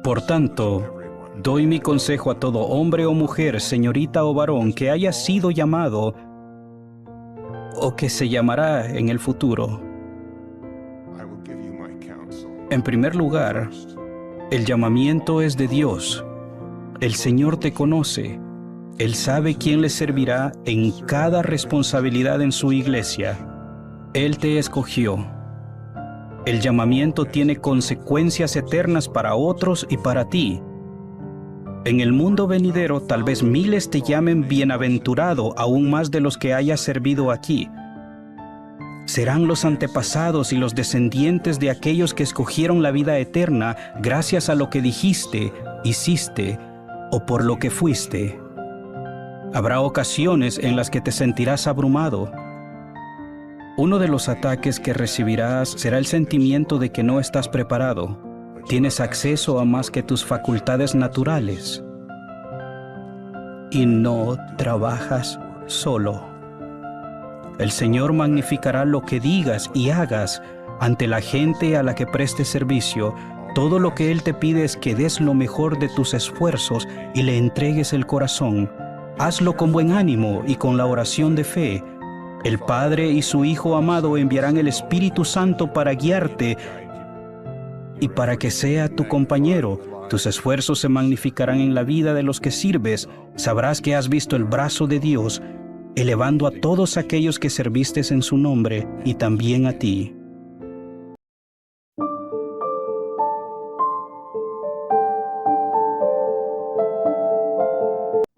Por tanto, doy mi consejo a todo hombre o mujer, señorita o varón, que haya sido llamado o que se llamará en el futuro. En primer lugar, el llamamiento es de Dios. El Señor te conoce. Él sabe quién le servirá en cada responsabilidad en su iglesia. Él te escogió. El llamamiento tiene consecuencias eternas para otros y para ti. En el mundo venidero, tal vez miles te llamen bienaventurado, aún más de los que hayas servido aquí. Serán los antepasados y los descendientes de aquellos que escogieron la vida eterna gracias a lo que dijiste, hiciste o por lo que fuiste. Habrá ocasiones en las que te sentirás abrumado. Uno de los ataques que recibirás será el sentimiento de que no estás preparado. Tienes acceso a más que tus facultades naturales. Y no trabajas solo. El Señor magnificará lo que digas y hagas ante la gente a la que prestes servicio. Todo lo que Él te pide es que des lo mejor de tus esfuerzos y le entregues el corazón. Hazlo con buen ánimo y con la oración de fe. El Padre y su Hijo amado enviarán el Espíritu Santo para guiarte y para que sea tu compañero. Tus esfuerzos se magnificarán en la vida de los que sirves. Sabrás que has visto el brazo de Dios, elevando a todos aquellos que serviste en su nombre y también a ti.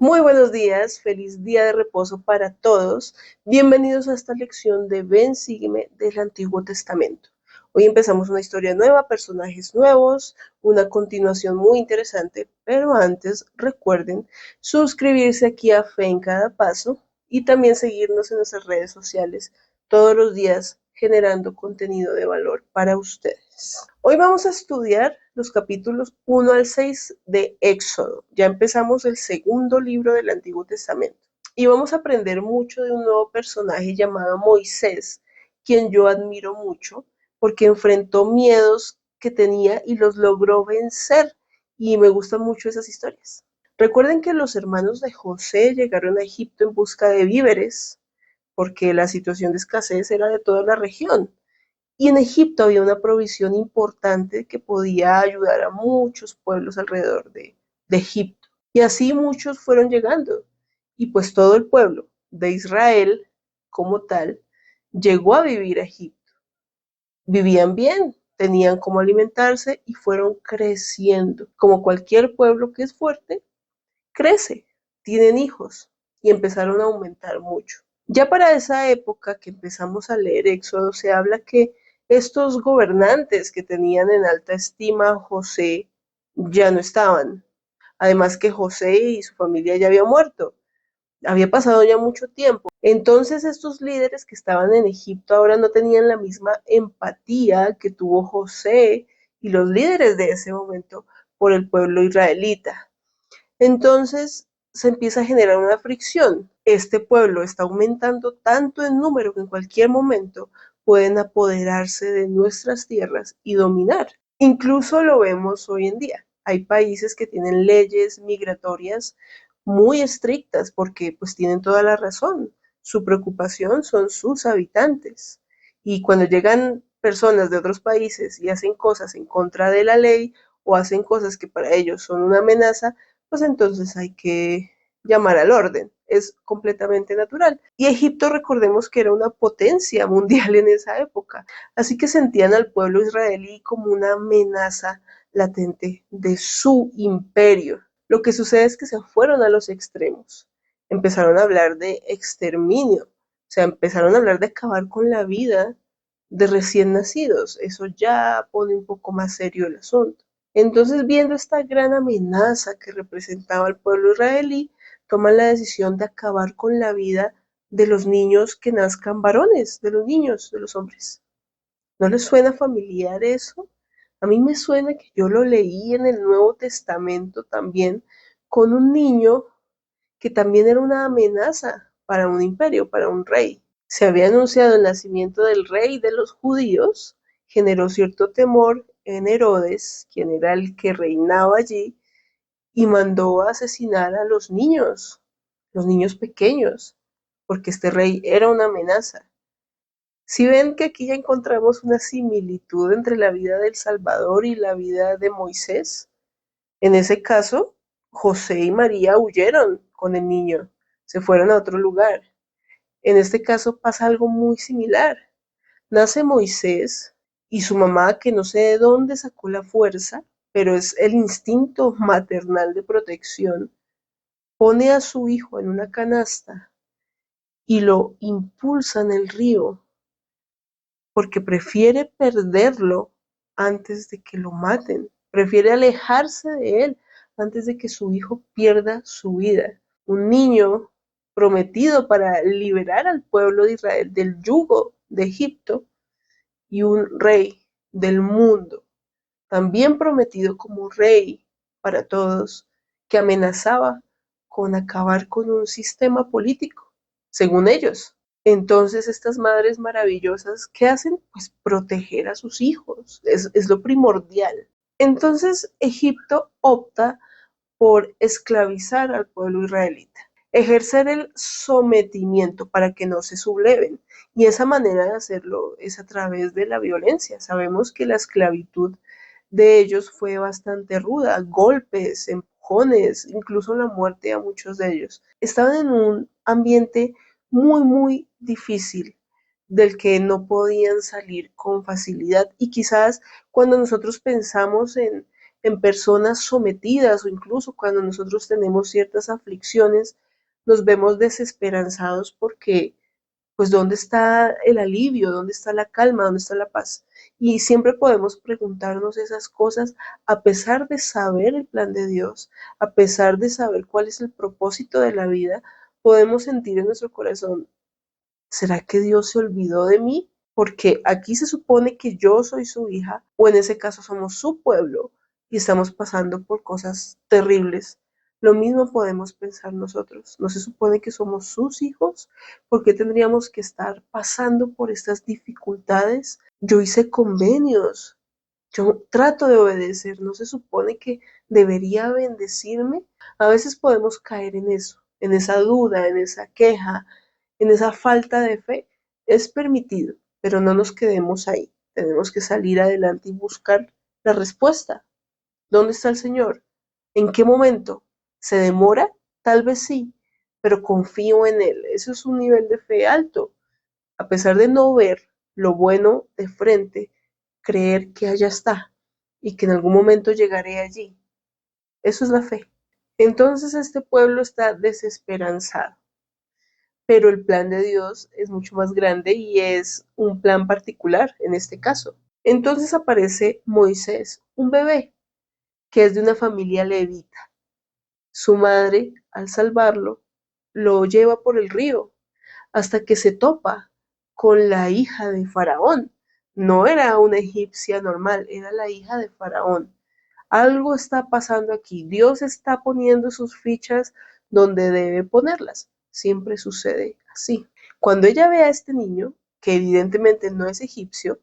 Muy buenos días, feliz día de reposo para todos. Bienvenidos a esta lección de Ven, sígueme del Antiguo Testamento. Hoy empezamos una historia nueva, personajes nuevos, una continuación muy interesante, pero antes recuerden suscribirse aquí a Fe en Cada Paso y también seguirnos en nuestras redes sociales todos los días generando contenido de valor para ustedes. Hoy vamos a estudiar los capítulos 1 al 6 de Éxodo. Ya empezamos el segundo libro del Antiguo Testamento y vamos a aprender mucho de un nuevo personaje llamado Moisés, quien yo admiro mucho porque enfrentó miedos que tenía y los logró vencer, y me gustan mucho esas historias. Recuerden que los hermanos de José llegaron a Egipto en busca de víveres, porque la situación de escasez era de toda la región. Y en Egipto había una provisión importante que podía ayudar a muchos pueblos alrededor de Egipto. Y así muchos fueron llegando. Y pues todo el pueblo de Israel, como tal, llegó a vivir a Egipto. Vivían bien, tenían cómo alimentarse y fueron creciendo. Como cualquier pueblo que es fuerte, crece, tienen hijos y empezaron a aumentar mucho. Ya para esa época que empezamos a leer Éxodo, se habla que estos gobernantes que tenían en alta estima a José ya no estaban. Además que José y su familia ya habían muerto. Había pasado ya mucho tiempo. Entonces estos líderes que estaban en Egipto ahora no tenían la misma empatía que tuvo José y los líderes de ese momento por el pueblo israelita. Entonces se empieza a generar una fricción. Este pueblo está aumentando tanto en número que en cualquier momento pueden apoderarse de nuestras tierras y dominar. Incluso lo vemos hoy en día. Hay países que tienen leyes migratorias muy estrictas porque pues tienen toda la razón. Su preocupación son sus habitantes. Y cuando llegan personas de otros países y hacen cosas en contra de la ley o hacen cosas que para ellos son una amenaza, pues entonces hay que llamar al orden. Es completamente natural. Y Egipto, recordemos que era una potencia mundial en esa época. Así que sentían al pueblo israelí como una amenaza latente de su imperio. Lo que sucede es que se fueron a los extremos. Empezaron a hablar de exterminio. O sea, empezaron a hablar de acabar con la vida de recién nacidos. Eso ya pone un poco más serio el asunto. Entonces, viendo esta gran amenaza que representaba al pueblo israelí, toman la decisión de acabar con la vida de los niños que nazcan varones, de los niños, de los hombres. ¿No les suena familiar eso? A mí me suena que yo lo leí en el Nuevo Testamento también, con un niño que también era una amenaza para un imperio, para un rey. Se había anunciado el nacimiento del rey de los judíos, generó cierto temor en Herodes, quien era el que reinaba allí, y mandó a asesinar a los niños pequeños, porque este rey era una amenaza. Si ven que aquí ya encontramos una similitud entre la vida del Salvador y la vida de Moisés, en ese caso, José y María huyeron con el niño, se fueron a otro lugar. En este caso pasa algo muy similar. Nace Moisés y su mamá, que no sé de dónde sacó la fuerza, pero es el instinto maternal de protección, pone a su hijo en una canasta y lo impulsa en el río porque prefiere perderlo antes de que lo maten, prefiere alejarse de él antes de que su hijo pierda su vida. Un niño prometido para liberar al pueblo de Israel del yugo de Egipto y un rey del mundo, también prometido como rey para todos, que amenazaba con acabar con un sistema político, según ellos. Entonces, estas madres maravillosas, ¿qué hacen? Pues proteger a sus hijos, es lo primordial. Entonces, Egipto opta por esclavizar al pueblo israelita, ejercer el sometimiento para que no se subleven. Y esa manera de hacerlo es a través de la violencia. Sabemos que la esclavitud de ellos fue bastante ruda, golpes, empujones, incluso la muerte a muchos de ellos. Estaban en un ambiente muy, muy difícil del que no podían salir con facilidad y quizás cuando nosotros pensamos en personas sometidas o incluso cuando nosotros tenemos ciertas aflicciones, nos vemos desesperanzados porque, pues, ¿dónde está el alivio? ¿Dónde está la calma? ¿Dónde está la paz? Y siempre podemos preguntarnos esas cosas a pesar de saber el plan de Dios, a pesar de saber cuál es el propósito de la vida, podemos sentir en nuestro corazón, ¿será que Dios se olvidó de mí? Porque aquí se supone que yo soy su hija, o en ese caso somos su pueblo, y estamos pasando por cosas terribles. Lo mismo podemos pensar nosotros. ¿No se supone que somos sus hijos? ¿Por qué tendríamos que estar pasando por estas dificultades? Yo hice convenios, yo trato de obedecer, ¿no se supone que debería bendecirme? A veces podemos caer en eso, en esa duda, en esa queja, en esa falta de fe. Es permitido, pero no nos quedemos ahí. Tenemos que salir adelante y buscar la respuesta. ¿Dónde está el Señor? ¿En qué momento? ¿Se demora? Tal vez sí, pero confío en Él. Eso es un nivel de fe alto. A pesar de no ver lo bueno de frente, creer que allá está y que en algún momento llegaré allí. Eso es la fe. Entonces este pueblo está desesperanzado, pero el plan de Dios es mucho más grande y es un plan particular en este caso. Entonces aparece Moisés, un bebé que es de una familia levita. Su madre, al salvarlo, lo lleva por el río hasta que se topa con la hija de Faraón. No era una egipcia normal, era la hija de Faraón. Algo está pasando aquí. Dios está poniendo sus fichas donde debe ponerlas. Siempre sucede así. Cuando ella ve a este niño, que evidentemente no es egipcio,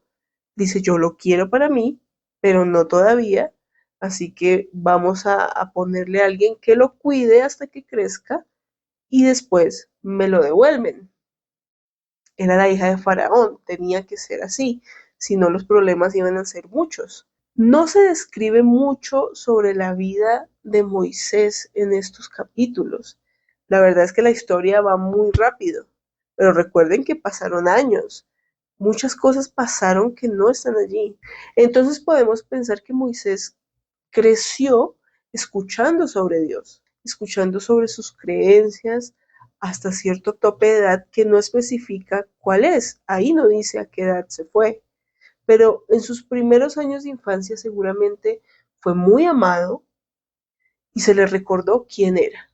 dice, yo lo quiero para mí, pero no todavía, así que vamos a ponerle a alguien que lo cuide hasta que crezca y después me lo devuelven. Era la hija de Faraón, tenía que ser así, si no los problemas iban a ser muchos. No se describe mucho sobre la vida de Moisés en estos capítulos. La verdad es que la historia va muy rápido, pero recuerden que pasaron años. Muchas cosas pasaron que no están allí. Entonces podemos pensar que Moisés creció escuchando sobre Dios, escuchando sobre sus creencias hasta cierto tope de edad que no especifica cuál es. Ahí no dice a qué edad se fue, pero en sus primeros años de infancia seguramente fue muy amado y se le recordó quién era,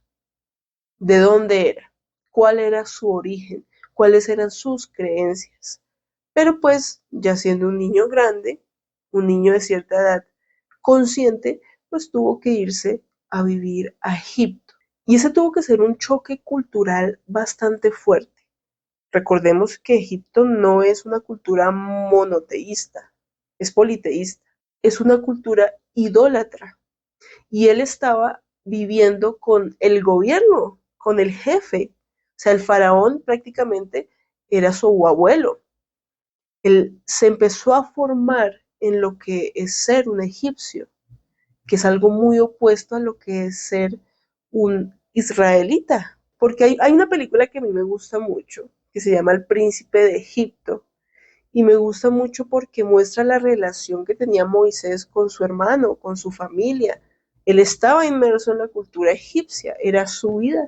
de dónde era, cuál era su origen, cuáles eran sus creencias. Pero pues ya siendo un niño grande, un niño de cierta edad consciente, pues tuvo que irse a vivir a Egipto. Y ese tuvo que ser un choque cultural bastante fuerte. Recordemos que Egipto no es una cultura monoteísta, es politeísta. es una cultura idólatra y él estaba viviendo con el gobierno, con el jefe. O sea, el faraón prácticamente era su abuelo. Él se empezó a formar en lo que es ser un egipcio, que es algo muy opuesto a lo que es ser un israelita. Porque hay una película que a mí me gusta mucho, que se llama El Príncipe de Egipto, y me gusta mucho porque muestra la relación que tenía Moisés con su hermano, con su familia. Él estaba inmerso en la cultura egipcia, era su vida,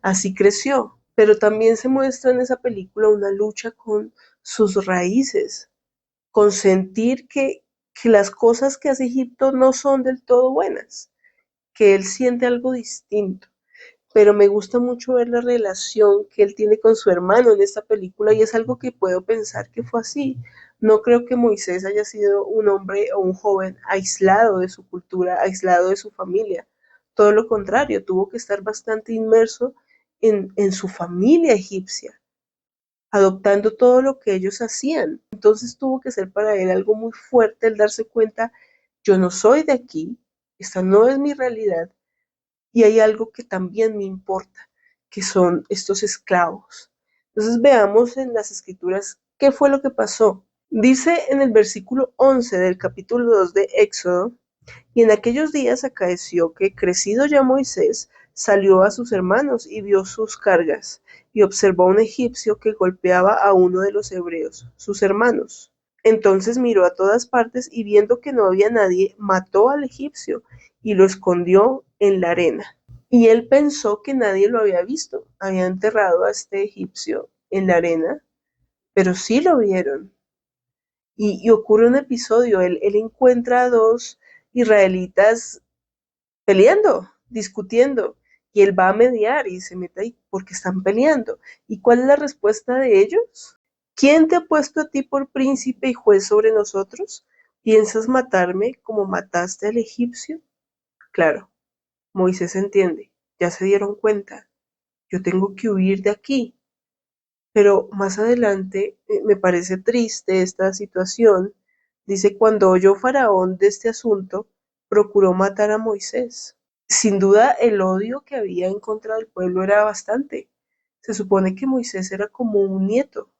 así creció. Pero también se muestra en esa película una lucha con sus raíces, con sentir que las cosas que hace Egipto no son del todo buenas, que él siente algo distinto. Pero me gusta mucho ver la relación que él tiene con su hermano en esta película y es algo que puedo pensar que fue así. No creo que Moisés haya sido un hombre o un joven aislado de su cultura, aislado de su familia. Todo lo contrario, tuvo que estar bastante inmerso en su familia egipcia, adoptando todo lo que ellos hacían. Entonces tuvo que ser para él algo muy fuerte el darse cuenta, yo no soy de aquí, esta no es mi realidad y hay algo que también me importa, que son estos esclavos. Entonces veamos en las escrituras qué fue lo que pasó. Dice en el versículo 11 del capítulo 2 de Éxodo, y en aquellos días acaeció que, crecido ya Moisés, salió a sus hermanos y vio sus cargas, y observó a un egipcio que golpeaba a uno de los hebreos, sus hermanos. Entonces miró a todas partes y viendo que no había nadie, mató al egipcio y lo escondió en la arena. Y él pensó que nadie lo había visto. Había enterrado a este egipcio en la arena, pero sí lo vieron. Y ocurre un episodio, él encuentra a dos israelitas peleando, discutiendo, y él va a mediar y se mete ahí porque están peleando. ¿Y cuál es la respuesta de ellos? ¿Quién te ha puesto a ti por príncipe y juez sobre nosotros? ¿Piensas matarme como mataste al egipcio? Claro, Moisés entiende, ya se dieron cuenta, yo tengo que huir de aquí. Pero más adelante me parece triste esta situación. Dice, cuando oyó Faraón de este asunto, procuró matar a Moisés. Sin duda, el odio que había en contra del pueblo era bastante. Se supone que Moisés era como un nieto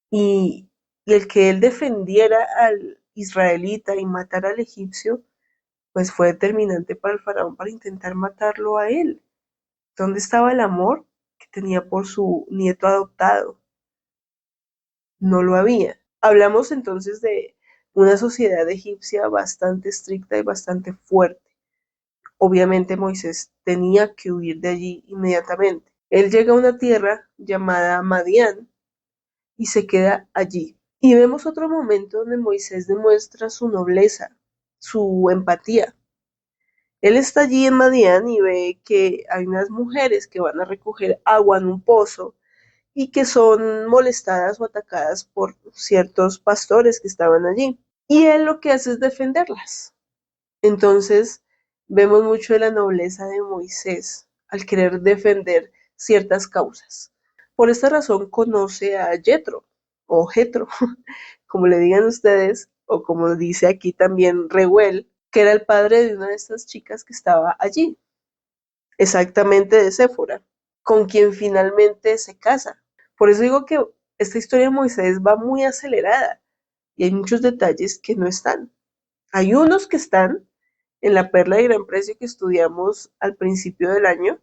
y, y el que él defendiera al israelita y matara al egipcio, pues fue determinante para el faraón para intentar matarlo a él. ¿Dónde estaba el amor que tenía por su nieto adoptado? No lo había. Hablamos entonces de una sociedad egipcia bastante estricta y bastante fuerte. Obviamente Moisés tenía que huir de allí inmediatamente. Él llega a una tierra llamada Madián y se queda allí. Y vemos otro momento donde Moisés demuestra su nobleza, su empatía. Él está allí en Madián y ve que hay unas mujeres que van a recoger agua en un pozo y que son molestadas o atacadas por ciertos pastores que estaban allí. Y él lo que hace es defenderlas. Entonces, vemos mucho de la nobleza de Moisés al querer defender ciertas causas. Por esta razón conoce a Jetro o Jetro, como le digan ustedes, o como dice aquí también Reuel, que era el padre de una de estas chicas que estaba allí, exactamente de Séfora, con quien finalmente se casa. Por eso digo que esta historia de Moisés va muy acelerada y hay muchos detalles que no están. Hay unos que están en la perla de gran precio que estudiamos al principio del año,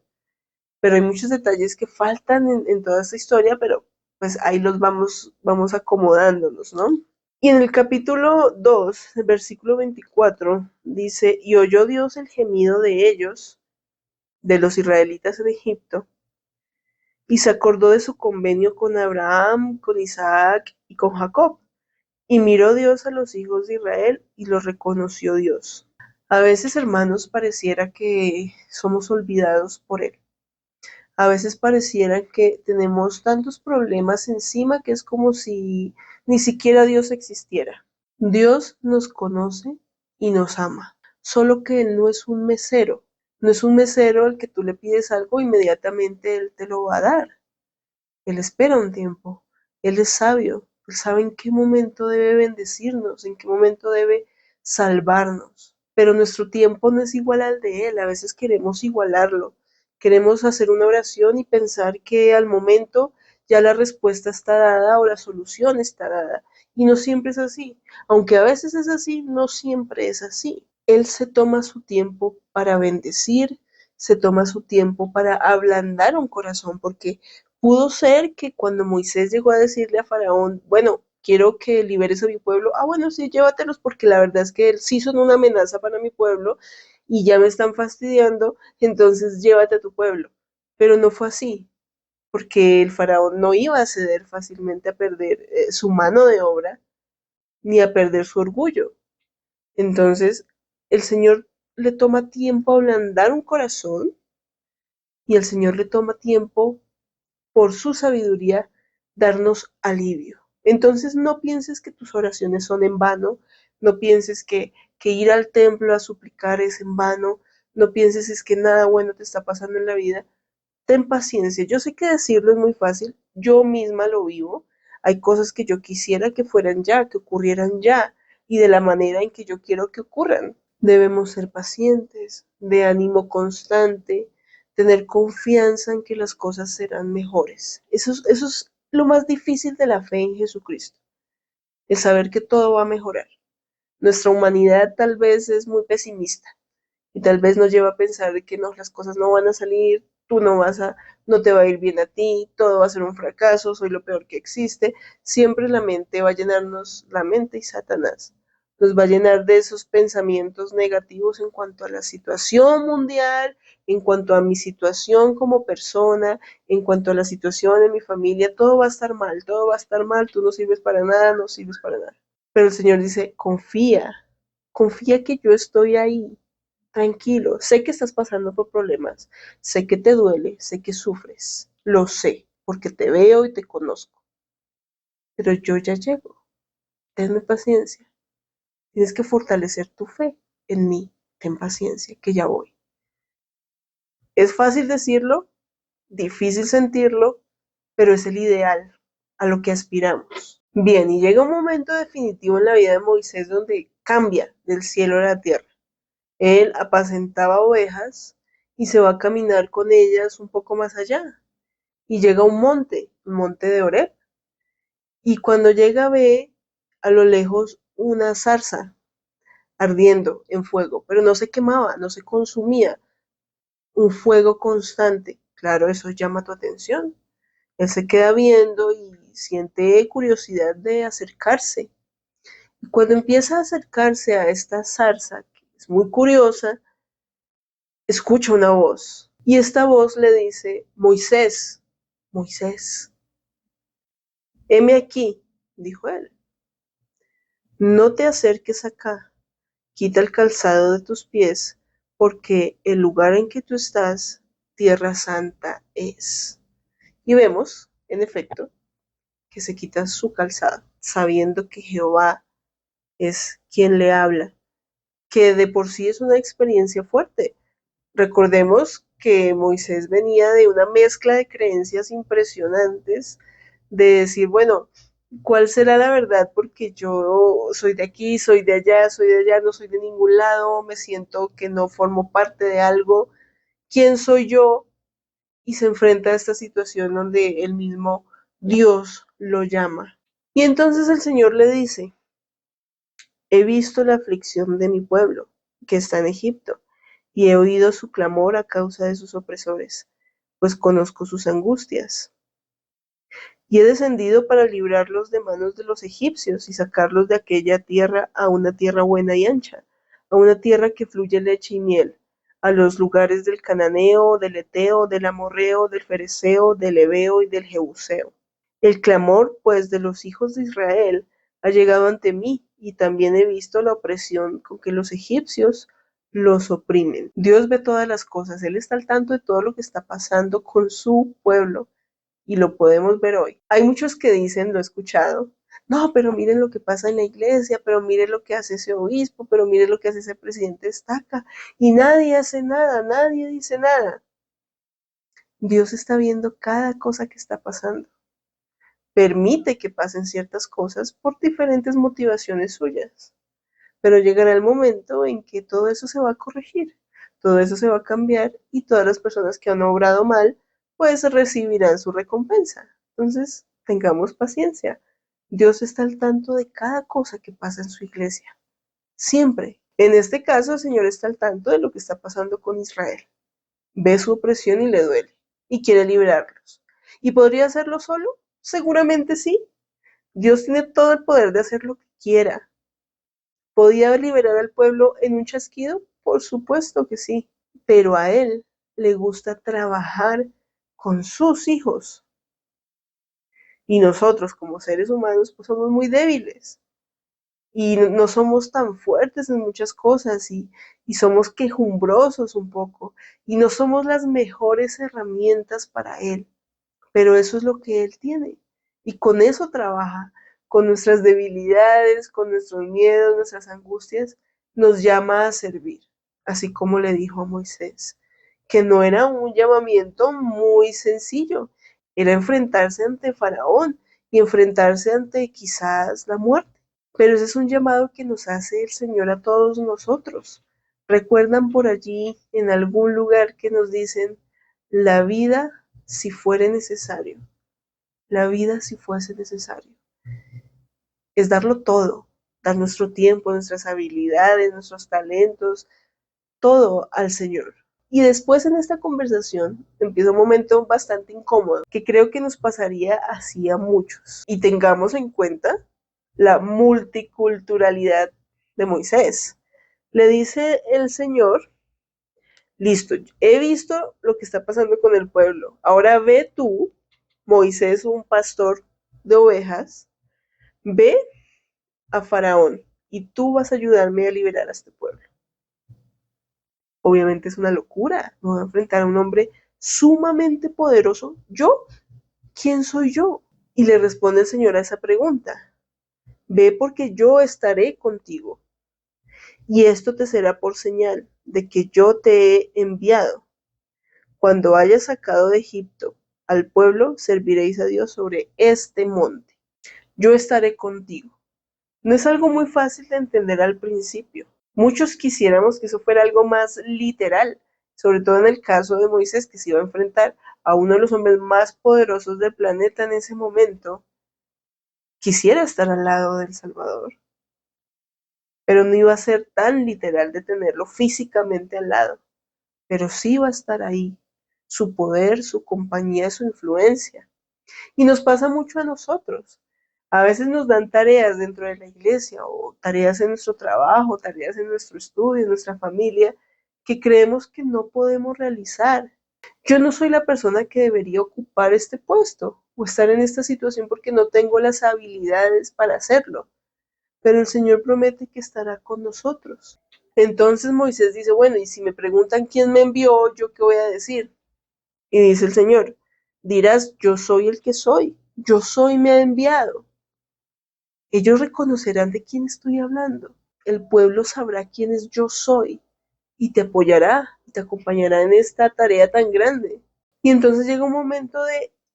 pero hay muchos detalles que faltan en toda esta historia, pero pues ahí los vamos acomodándonos, ¿no? Y en el capítulo 2, el versículo 24, dice, y oyó Dios el gemido de ellos, de los israelitas en Egipto, y se acordó de su convenio con Abraham, con Isaac y con Jacob. Y miró Dios a los hijos de Israel y los reconoció Dios. A veces, hermanos, pareciera que somos olvidados por Él. A veces pareciera que tenemos tantos problemas encima que es como si ni siquiera Dios existiera. Dios nos conoce y nos ama, solo que Él no es un mesero. No es un mesero al que tú le pides algo, inmediatamente Él te lo va a dar. Él espera un tiempo. Él es sabio. Él sabe en qué momento debe bendecirnos, en qué momento debe salvarnos. Pero nuestro tiempo no es igual al de Él. A veces queremos igualarlo. Queremos hacer una oración y pensar que al momento ya la respuesta está dada o la solución está dada. Y no siempre es así. Aunque a veces es así, no siempre es así. Él se toma su tiempo para bendecir, se toma su tiempo para ablandar un corazón, porque pudo ser que cuando Moisés llegó a decirle a Faraón, bueno, quiero que liberes a mi pueblo, bueno, sí, llévatelos, porque la verdad es que él sí son una amenaza para mi pueblo y ya me están fastidiando, entonces llévate a tu pueblo. Pero no fue así, porque el faraón no iba a ceder fácilmente a perder su mano de obra ni a perder su orgullo. Entonces, el Señor le toma tiempo a ablandar un corazón y el Señor le toma tiempo por su sabiduría darnos alivio. Entonces no pienses que tus oraciones son en vano, no pienses que ir al templo a suplicar es en vano, no pienses es que nada bueno te está pasando en la vida. Ten paciencia. Yo sé que decirlo es muy fácil, yo misma lo vivo. Hay cosas que yo quisiera que fueran ya, que ocurrieran ya y de la manera en que yo quiero que ocurran. Debemos ser pacientes, de ánimo constante, tener confianza en que las cosas serán mejores. Eso es lo más difícil de la fe en Jesucristo, el saber que todo va a mejorar. Nuestra humanidad tal vez es muy pesimista y tal vez nos lleva a pensar de que no, las cosas no van a salir, tú no vas a, no te va a ir bien a ti, todo va a ser un fracaso, soy lo peor que existe. Siempre la mente va a llenarnos, la mente y Satanás nos va a llenar de esos pensamientos negativos en cuanto a la situación mundial, en cuanto a mi situación como persona, en cuanto a la situación en mi familia, todo va a estar mal, todo va a estar mal, tú no sirves para nada, no sirves para nada. Pero el Señor dice, confía, confía que yo estoy ahí, tranquilo, sé que estás pasando por problemas, sé que te duele, sé que sufres, lo sé, porque te veo y te conozco, pero yo ya llego, tenme paciencia, tienes que fortalecer tu fe en mí, ten paciencia, que ya voy. Es fácil decirlo, difícil sentirlo, pero es el ideal a lo que aspiramos. Bien, y llega un momento definitivo en la vida de Moisés donde cambia del cielo a la tierra. Él apacentaba ovejas y se va a caminar con ellas un poco más allá. Y llega a un monte de Oreb. Y cuando llega ve a lo lejos una zarza ardiendo en fuego, pero no se quemaba, no se consumía, un fuego constante. Claro, eso llama tu atención. Él se queda viendo y siente curiosidad de acercarse. Y cuando empieza a acercarse a esta zarza, que es muy curiosa, escucha una voz. Y esta voz le dice, Moisés, Moisés, heme aquí, dijo él. No te acerques acá, quita el calzado de tus pies, porque el lugar en que tú estás, tierra santa es. Y vemos, en efecto, que se quita su calzado, sabiendo que Jehová es quien le habla, que de por sí es una experiencia fuerte. Recordemos que Moisés venía de una mezcla de creencias impresionantes, de decir, bueno, ¿cuál será la verdad? Porque yo soy de aquí, soy de allá, no soy de ningún lado, me siento que no formo parte de algo. ¿Quién soy yo? Y se enfrenta a esta situación donde el mismo Dios lo llama. Y entonces el Señor le dice, he visto la aflicción de mi pueblo, que está en Egipto, y he oído su clamor a causa de sus opresores, pues conozco sus angustias. Y he descendido para librarlos de manos de los egipcios y sacarlos de aquella tierra a una tierra buena y ancha, a una tierra que fluye leche y miel, a los lugares del cananeo, del eteo, del amorreo, del fereceo, del heveo y del jebuseo. El clamor, pues, de los hijos de Israel ha llegado ante mí, y también he visto la opresión con que los egipcios los oprimen. Dios ve todas las cosas, Él está al tanto de todo lo que está pasando con su pueblo, y lo podemos ver hoy. Hay muchos que dicen, lo he escuchado, no, pero miren lo que pasa en la iglesia, pero miren lo que hace ese obispo, pero miren lo que hace ese presidente estaca, y nadie hace nada, nadie dice nada. Dios está viendo cada cosa que está pasando. permite que pasen ciertas cosas por diferentes motivaciones suyas. Pero llegará el momento en que todo eso se va a corregir, todo eso se va a cambiar y todas las personas que han obrado mal, pues recibirán su recompensa. Entonces, tengamos paciencia. Dios está al tanto de cada cosa que pasa en su iglesia. Siempre. En este caso, el Señor está al tanto de lo que está pasando con Israel. Ve su opresión y le duele, y quiere liberarlos. ¿Y podría hacerlo solo? Seguramente sí. Dios tiene todo el poder de hacer lo que quiera. ¿Podía liberar al pueblo en un chasquido? Por supuesto que sí, pero a Él le gusta trabajar con sus hijos. Y nosotros como seres humanos pues somos muy débiles y no somos tan fuertes en muchas cosas y somos quejumbrosos un poco y no somos las mejores herramientas para Él, pero eso es lo que Él tiene y con eso trabaja, con nuestras debilidades, con nuestros miedos, nuestras angustias, nos llama a servir, así como le dijo a Moisés, que no era un llamamiento muy sencillo, era enfrentarse ante Faraón y enfrentarse ante quizás la muerte. Pero ese es un llamado que nos hace el Señor a todos nosotros. ¿Recuerdan por allí en algún lugar que nos dicen la vida si fuere necesario? La vida si fuese necesario. Es darlo todo, dar nuestro tiempo, nuestras habilidades, nuestros talentos, todo al Señor. Y después en esta conversación empieza un momento bastante incómodo que creo que nos pasaría así a muchos. Y tengamos en cuenta la multiculturalidad de Moisés. Le dice el Señor, listo, he visto lo que está pasando con el pueblo. Ahora ve tú, Moisés, un pastor de ovejas, ve a Faraón y tú vas a ayudarme a liberar a este pueblo. Obviamente es una locura, me voy a enfrentar a un hombre sumamente poderoso. ¿Yo? ¿Quién soy yo? Y le responde el Señor a esa pregunta. Ve porque yo estaré contigo. Y esto te será por señal de que yo te he enviado. Cuando hayas sacado de Egipto al pueblo, serviréis a Dios sobre este monte. Yo estaré contigo. No es algo muy fácil de entender al principio. Muchos quisiéramos que eso fuera algo más literal, sobre todo en el caso de Moisés, que se iba a enfrentar a uno de los hombres más poderosos del planeta en ese momento. Quisiera estar al lado del Salvador, pero no iba a ser tan literal de tenerlo físicamente al lado, pero sí va a estar ahí, su poder, su compañía, su influencia. Y nos pasa mucho a nosotros. A veces nos dan tareas dentro de la iglesia o tareas en nuestro trabajo, tareas en nuestro estudio, en nuestra familia, que creemos que no podemos realizar. Yo no soy la persona que debería ocupar este puesto o estar en esta situación porque no tengo las habilidades para hacerlo, pero el Señor promete que estará con nosotros. Entonces Moisés dice, bueno, y si me preguntan quién me envió, ¿yo qué voy a decir? Y dice el Señor, dirás, yo soy el que soy, yo soy me ha enviado. Ellos reconocerán de quién estoy hablando. El pueblo sabrá quién es yo soy y te apoyará y te acompañará en esta tarea tan grande. Y entonces llega un momento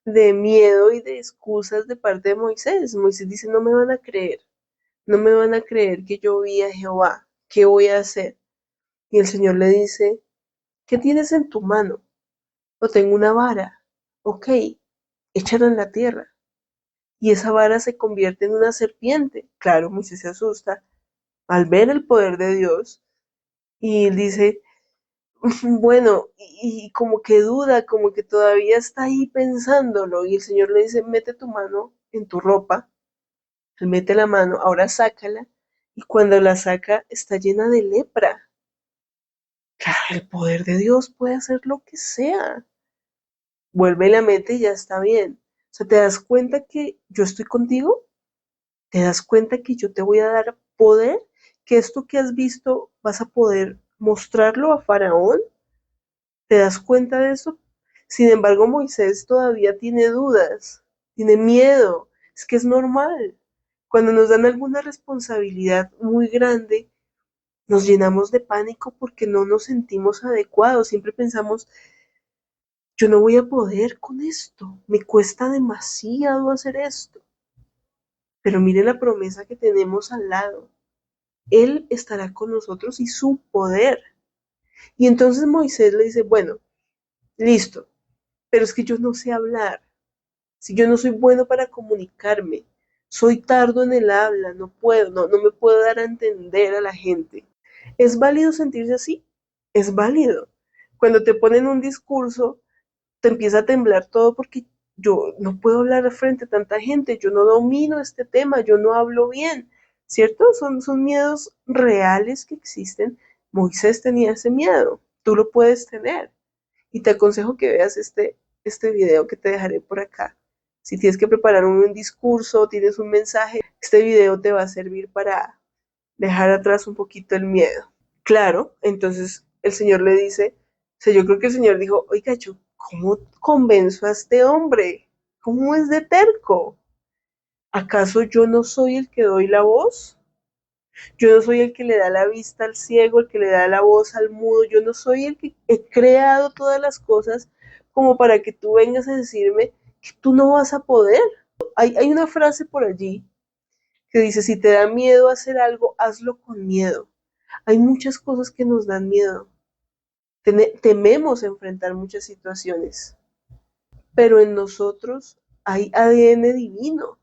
de miedo y de excusas de parte de Moisés. Moisés dice, no me van a creer, no me van a creer que yo vi a Jehová, ¿qué voy a hacer? Y el Señor le dice, ¿qué tienes en tu mano? O tengo una vara, ok, échala en la tierra. Y esa vara se convierte en una serpiente. Claro, Moisés se asusta al ver el poder de Dios y dice, bueno, y como que duda, como que todavía está ahí pensándolo. Y el Señor le dice, mete tu mano en tu ropa. Él mete la mano, ahora sácala. Y cuando la saca, está llena de lepra. Claro, el poder de Dios puede hacer lo que sea. Vuelve y la mete y ya está bien. O sea, ¿te das cuenta que yo estoy contigo? ¿Te das cuenta que yo te voy a dar poder? ¿Que esto que has visto vas a poder mostrarlo a Faraón? ¿Te das cuenta de eso? Sin embargo, Moisés todavía tiene dudas, tiene miedo. Es que es normal. Cuando nos dan alguna responsabilidad muy grande, nos llenamos de pánico porque no nos sentimos adecuados. Siempre pensamos, yo no voy a poder con esto, me cuesta demasiado hacer esto. Pero mire la promesa que tenemos al lado. Él estará con nosotros y su poder. Y entonces Moisés le dice, bueno, listo, pero es que yo no sé hablar. Si yo no soy bueno para comunicarme, soy tardo en el habla, no puedo, no me puedo dar a entender a la gente. ¿Es válido sentirse así? Es válido. Cuando te ponen un discurso, te empieza a temblar todo porque yo no puedo hablar frente a tanta gente, yo no domino este tema, yo no hablo bien, ¿cierto? Son miedos reales que existen. Moisés tenía ese miedo, tú lo puedes tener. Y te aconsejo que veas este video que te dejaré por acá. Si tienes que preparar un discurso, tienes un mensaje, este video te va a servir para dejar atrás un poquito el miedo. Claro, entonces el Señor le dice, o sea, yo creo que el Señor dijo, oiga, yo, ¿cómo convenzo a este hombre? ¿Cómo es de terco? ¿Acaso yo no soy el que doy la voz? Yo no soy el que le da la vista al ciego, el que le da la voz al mudo, yo no soy el que he creado todas las cosas como para que tú vengas a decirme que tú no vas a poder. Hay una frase por allí que dice, si te da miedo hacer algo, hazlo con miedo. Hay muchas cosas que nos dan miedo. Tememos enfrentar muchas situaciones, pero en nosotros hay ADN divino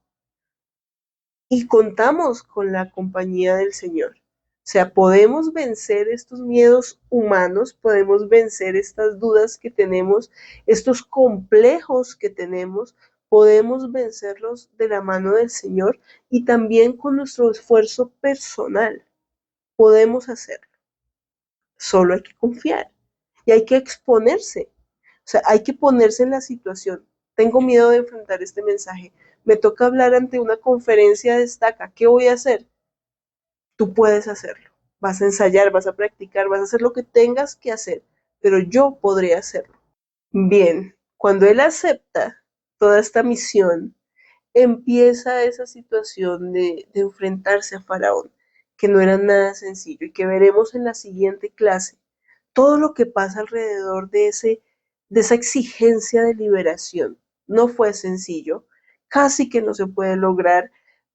y contamos con la compañía del Señor. O sea, podemos vencer estos miedos humanos, podemos vencer estas dudas que tenemos, estos complejos que tenemos, podemos vencerlos de la mano del Señor y también con nuestro esfuerzo personal. Podemos hacerlo. Solo hay que confiar y hay que exponerse. O sea, hay que ponerse en la situación. Tengo miedo de enfrentar este mensaje. Me toca hablar ante una conferencia de Destaca. ¿Qué voy a hacer? Tú puedes hacerlo. Vas a ensayar, vas a practicar, vas a hacer lo que tengas que hacer, pero yo podría hacerlo. Bien, cuando él acepta toda esta misión, empieza esa situación de enfrentarse a Faraón, que no era nada sencillo y que veremos en la siguiente clase. Todo lo que pasa alrededor de esa exigencia de liberación. No fue sencillo, casi que no se puede lograr,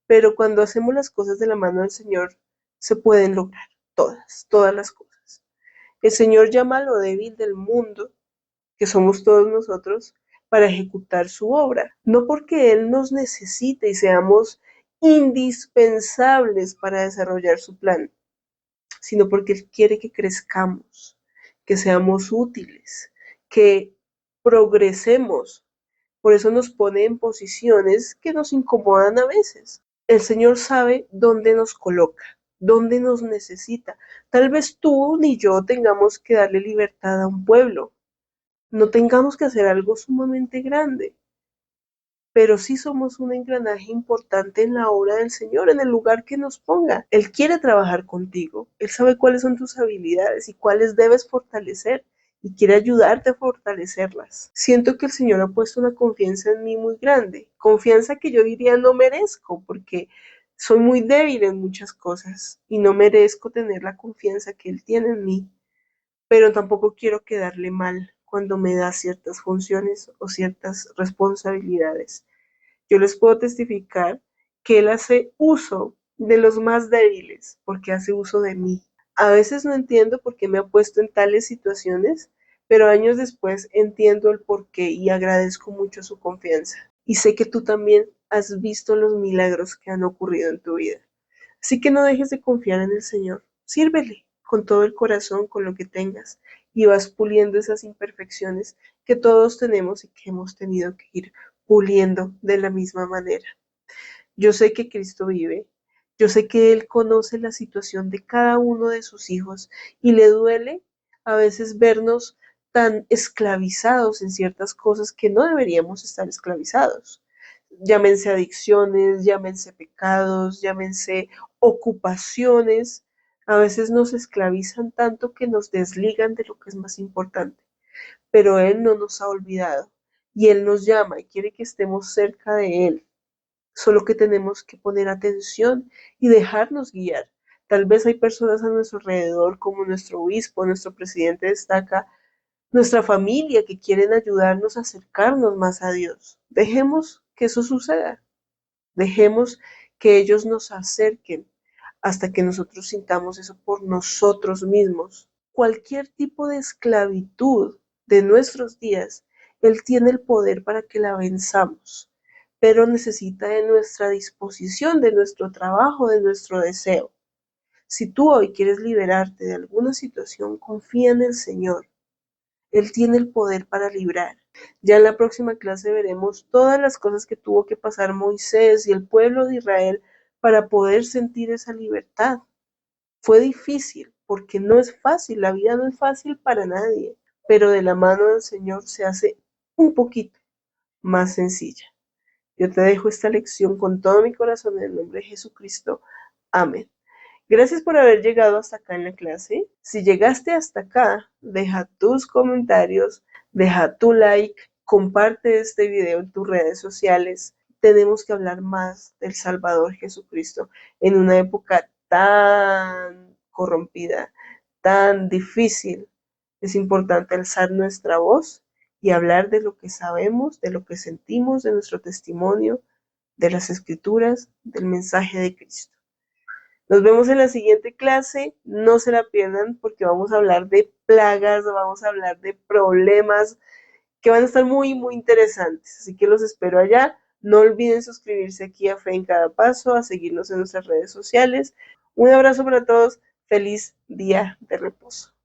pero cuando hacemos las cosas de la mano del Señor, se pueden lograr todas las cosas. El Señor llama a lo débil del mundo, que somos todos nosotros, para ejecutar su obra. No porque Él nos necesite y seamos indispensables para desarrollar su plan, sino porque Él quiere que crezcamos, que seamos útiles, que progresemos. Por eso nos pone en posiciones que nos incomodan a veces. El Señor sabe dónde nos coloca, dónde nos necesita. Tal vez tú ni yo tengamos que darle libertad a un pueblo, no tengamos que hacer algo sumamente grande, pero sí somos un engranaje importante en la obra del Señor, en el lugar que nos ponga. Él quiere trabajar contigo, Él sabe cuáles son tus habilidades y cuáles debes fortalecer y quiere ayudarte a fortalecerlas. Siento que el Señor ha puesto una confianza en mí muy grande, confianza que yo diría no merezco porque soy muy débil en muchas cosas y no merezco tener la confianza que Él tiene en mí, pero tampoco quiero quedarle mal cuando me da ciertas funciones o ciertas responsabilidades. Yo les puedo testificar que Él hace uso de los más débiles porque hace uso de mí. A veces no entiendo por qué me ha puesto en tales situaciones, pero años después entiendo el porqué y agradezco mucho su confianza. Y sé que tú también has visto los milagros que han ocurrido en tu vida. Así que no dejes de confiar en el Señor. Sírvele con todo el corazón, con lo que tengas, y vas puliendo esas imperfecciones que todos tenemos y que hemos tenido que ir puliendo de la misma manera. Yo sé que Cristo vive, yo sé que Él conoce la situación de cada uno de sus hijos y le duele a veces vernos tan esclavizados en ciertas cosas que no deberíamos estar esclavizados. Llámense adicciones, llámense pecados, llámense ocupaciones. A veces nos esclavizan tanto que nos desligan de lo que es más importante, pero Él no nos ha olvidado y Él nos llama y quiere que estemos cerca de Él. Solo que tenemos que poner atención y dejarnos guiar. Tal vez hay personas a nuestro alrededor, como nuestro obispo, nuestro presidente destaca, nuestra familia que quieren ayudarnos a acercarnos más a Dios. Dejemos que eso suceda. Dejemos que ellos nos acerquen hasta que nosotros sintamos eso por nosotros mismos. Cualquier tipo de esclavitud de nuestros días, Él tiene el poder para que la venzamos, pero necesita de nuestra disposición, de nuestro trabajo, de nuestro deseo. Si tú hoy quieres liberarte de alguna situación, confía en el Señor. Él tiene el poder para librar. Ya en la próxima clase veremos todas las cosas que tuvo que pasar Moisés y el pueblo de Israel para poder sentir esa libertad. Fue difícil, porque no es fácil, la vida no es fácil para nadie, pero de la mano del Señor se hace un poquito más sencilla. Yo te dejo esta lección con todo mi corazón en el nombre de Jesucristo. Amén. Gracias por haber llegado hasta acá en la clase. Si llegaste hasta acá, deja tus comentarios, deja tu like, comparte este video en tus redes sociales. Tenemos que hablar más del Salvador Jesucristo en una época tan corrompida, tan difícil. Es importante alzar nuestra voz y hablar de lo que sabemos, de lo que sentimos, de nuestro testimonio, de las Escrituras, del mensaje de Cristo. Nos vemos en la siguiente clase, no se la pierdan porque vamos a hablar de plagas, vamos a hablar de problemas que van a estar muy, muy interesantes. Así que los espero allá. No olviden suscribirse aquí a Fe en Cada Paso, a seguirnos en nuestras redes sociales. Un abrazo para todos. Feliz día de reposo.